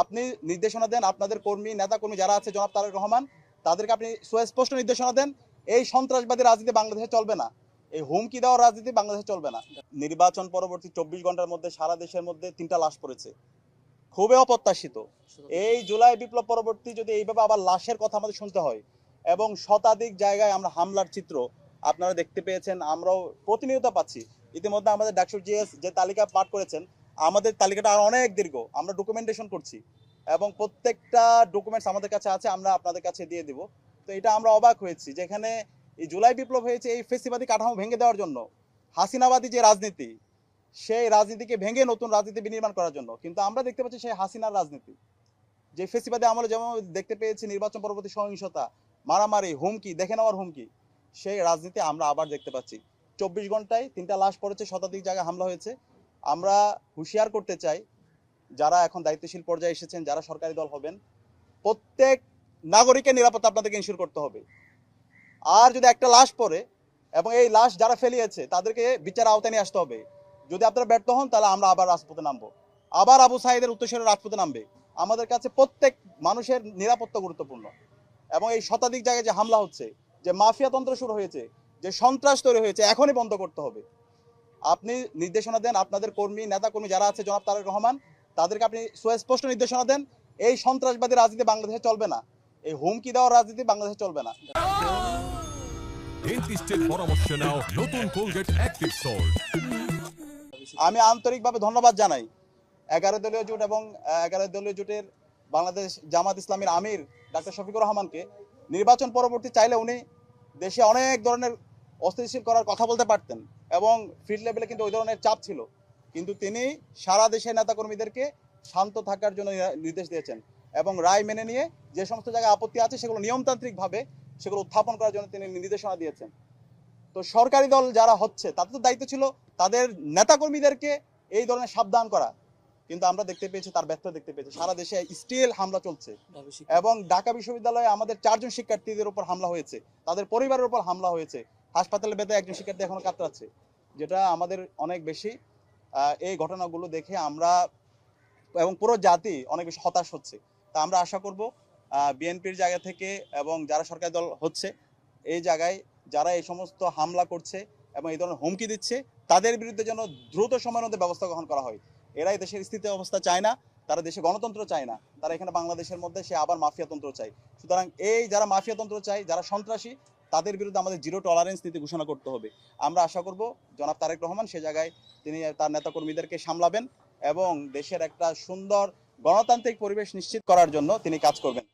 আপনি নির্দেশনা দেন, আপনাদের কর্মী নেতাকর্মী যারা আছে জনাব তারেক রহমান তাদেরকে আপনি সুস্পষ্ট নির্দেশনা দেন, এই সন্ত্রাসবাদী রাজনীতি বাংলাদেশে চলবে না, এই হুমকি দেওয়ার রাজনীতি বাংলাদেশে চলবে না। নির্বাচন পরবর্তী 24 ঘন্টার মধ্যে সারা দেশের মধ্যে 3টা লাশ পড়েছে, খুবই অপ্রত্যাশিত। এই জুলাই বিপ্লব পরবর্তী যদি এইভাবে আবার লাশের কথা আমাদের শুনতে হয় এবং শতাধিক জায়গায় আমরা হামলার চিত্র আপনারা দেখতে পেয়েছেন, আমরাও প্রতিনিয়ত পাচ্ছি। ইতিমধ্যে আমাদের ডাকসুর জিএস যে তালিকা পাঠ করেছেন, আমাদের তালিকাটা আরো অনেক দীর্ঘ, আমরা ডকুমেন্টেশন করছি এবং প্রত্যেকটা ডকুমেন্টস আমাদের কাছে আছে, আমরা আপনাদের কাছে দিয়ে দিব। তো এটা আমরা অবাক হয়েছি, যেখানে এই জুলাই বিপ্লব হয়েছে এই ফেসিবাদী কাঠামো ভেঙে দেওয়ার জন্য, হাসিনাবাদী যে রাজনীতি সেই রাজনীতিকে ভেঙে নতুন রাজনীতি বিনির্মাণ করার জন্য। কিন্তু আমরা দেখতে পাচ্ছি সেই হাসিনার রাজনীতি, যে ফেসিবাদী আমলে যেমন দেখতে পেয়েছি নির্বাচন পরবর্তী সহিংসতা, মারামারি, হুমকি, দেখে নেওয়ার হুমকি, সেই রাজনীতি আমরা আবার দেখতে পাচ্ছি। 24 ঘন্টায় 3টা লাশ পড়েছে, শতাধিক জায়গায় হামলা হয়েছে। আমরা হুঁশিয়ার করতে চাই, যারা এখন দায়িত্বশীল পর্যায়ে এসেছেন, যারা সরকারি দল হবেন, প্রত্যেক নাগরিকের নিরাপত্তা আপনাদেরকে ইনশিওর করতে হবে। আর যদি একটা লাশ পড়ে এবং এই লাশ যারা ফেলিয়েছে তাদেরকে বিচার আওতায় নিয়ে আসতে হবে। যদি আপনারা ব্যর্থ হন তাহলে আমরা আবার রাজপথে নামবো, আবার আবু সাঈদের উত্তরসূরি রাজপথে নামবে। আমাদের কাছে প্রত্যেক মানুষের নিরাপত্তা গুরুত্বপূর্ণ এবং এই শতাধিক জায়গায় যে হামলা হচ্ছে, যে মাফিয়া তন্ত্র শুরু হয়েছে, যে সন্ত্রাস তৈরি হয়েছে, এখনই বন্ধ করতে হবে। আপনি নির্দেশনা দেন, আপনাদের কর্মী নেতাকর্মী যারা আছে জনাব তারেক রহমান তাদেরকে আপনি সুস্পষ্ট নির্দেশনা দেন, এই সন্ত্রাসবাদী রাজনীতি বাংলাদেশে চলবে না, এই হুমকি দেওয়ার রাজনীতি বাংলাদেশে চলবে না। ডেন্টিস্টের পরামর্শ নাও নতুন কোলগেট অ্যাক্টিভ সল্ট। আমি আন্তরিকভাবে ধন্যবাদ জানাই 11 দলীয় জোট এবং 11 দলীয় জোটের বাংলাদেশ জামাত ইসলামীর আমির ডাক্তার শফিকুর রহমানকে। নির্বাচন পরবর্তী চাইলে উনি দেশে অনেক ধরনের অস্থিতিশীল করার কথা বলতে পারতেন এবং ফিল্ড লেভেলে কিন্তু ওই ধরনের চাপ ছিল, কিন্তু তিনি সারা দেশের নেতাকর্মীদেরকে শান্ত থাকার জন্য নির্দেশ দিয়েছেন এবং রায় মেনে নিয়ে যে সমস্ত জায়গায় আপত্তি আছে সেগুলো নিয়মতান্ত্রিকভাবে সেগুলো উত্থাপন করার জন্য তিনি নির্দেশনা দিয়েছেন। তো সরকারি দল যারা হচ্ছে তাদের তো দায়িত্ব ছিল তাদের নেতাকর্মীদেরকে এই ধরনের সাবধান করা, কিন্তু আমরা দেখতে পেয়েছি তার ব্যর্থ দেখতে পেয়েছি। সারা দেশে স্টিল হামলা চলছে এবং ঢাকা বিশ্ববিদ্যালয়ে আমাদের 4 জন শিক্ষার্থীদের উপর হামলা হয়েছে, তাদের পরিবারের উপর হামলা হয়েছে, হাসপাতালে বেঁধে একজন শিক্ষার্থী এখনো কাতরাচ্ছে, যেটা আমাদের অনেক বেশি এই ঘটনাগুলো দেখে আমরা এবং পুরো জাতি অনেক বেশি হতাশ হচ্ছে। তা আমরা আশা করব বিএনপির জায়গা থেকে এবং যারা সরকারি দল হচ্ছে এই জায়গায় যারা এই সমস্ত হামলা করছে এবং এই ধরনের হুমকি দিচ্ছে তাদের বিরুদ্ধে যেন দ্রুত সময়ের মধ্যে ব্যবস্থা গ্রহণ করা হয়। এরাই দেশের স্থিতি অবস্থা চায় না, তারা দেশে গণতন্ত্র চায় না, তারা এখানে বাংলাদেশের মধ্যে সে আবার মাফিয়াতন্ত্র চায়। সুতরাং এই যারা মাফিয়াতন্ত্র চায়, যারা সন্ত্রাসী, তাদের বিরুদ্ধে আমাদের জিরো টলারেন্স নীতি ঘোষণা করতে হবে। আমরা আশা করব জনাব তারেক রহমান সে জায়গায় তিনি তার নেতাকর্মীদেরকে সামলাবেন এবং দেশের একটা সুন্দর গণতান্ত্রিক পরিবেশ নিশ্চিত করার জন্য তিনি কাজ করবেন।